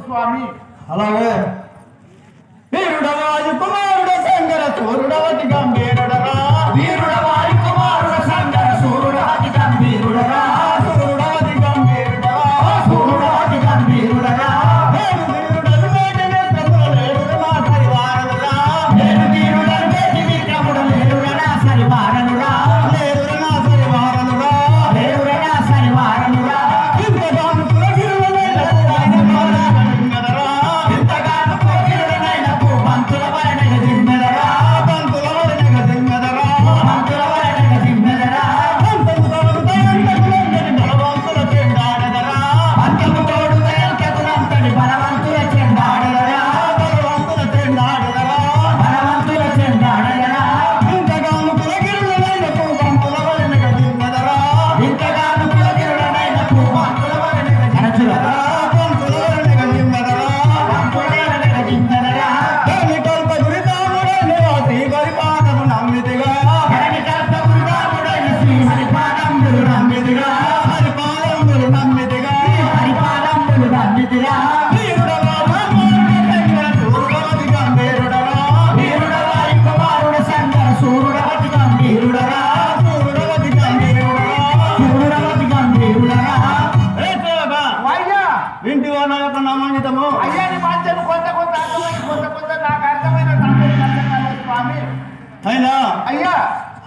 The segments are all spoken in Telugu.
స్వామి. అలాగే వీరుడవాయు కుమారుడ సంగర సూర్యుడవతి గంభీరుడరా వీరుడవాయు కుమారుడ సంగర సూర్యుడవతి గంభీరుడరా సూర్యుడవతి గంభీరుడరా సూర్యుడవతి గంభీరుడరా వీరుడను వేటిని ప్రజలు లేరునా సరివారనురా వీరుడను వేటి విక్రముడు లేరునా సరివారనురా లేరునా సరివారనురా లేరునా సరివారనురా ఇంతగాను పురగిరులైన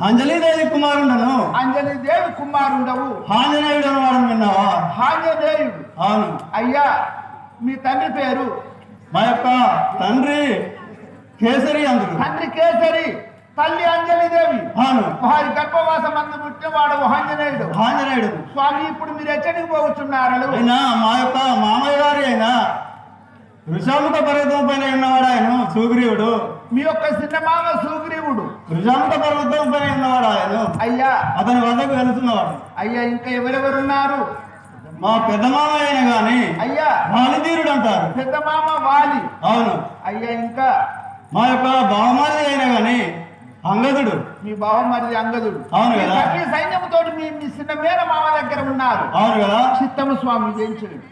అంజలిదేవి కుమారుండను. అంజలిదేవి కుమారుండవు. ఆంజనేయుడు అనవాడు విన్నావా? ఆంజనేయుడు. అవును. అయ్యా మీ తండ్రి పేరు? మా యొక్క తండ్రి కేసరి. అందరు తండ్రి కేసరి, తల్లి అంజలిదేవి. అవును. వారి గర్భవాసం అందు పుట్టినవాడు ఆంజనేయుడు. ఆంజనేయుడు. స్వామి ఇప్పుడు మీరు ఎక్కడికి పోతున్నారు? అయినా మా యొక్క మామయ్య గారి అయినా వృషాముఖ పర్వతం పైన ఉన్నవాడు ఆయన సుగ్రీవుడు. మీ యొక్క చిన్నమామ సుగ్రీవుడు వృషాముఖ పర్వతం పైన ఉన్నవాడు ఆయన. అయ్యా అతని వద్దకు వెళుతున్నవాడు. అయ్యా ఇంకా ఎవరెవరున్నారు? మా పెద్ద మామ అయిన గాని అయ్యా వాలిధీరుడు అంటారు. పెద్ద మామ వాలి. అవును. అయ్యా ఇంకా మా యొక్క బావమరిది అయిన గాని అంగదుడు. మీ బావమరిది అంగదుడు. అవును కదా. సైన్యంతో మీ చిన్న మేన మామ దగ్గర ఉన్నారు. అవును కదా. చిత్తము స్వామి జయించండి.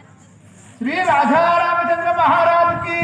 శ్రీ రాజారామచంద్ర మహారాజుకి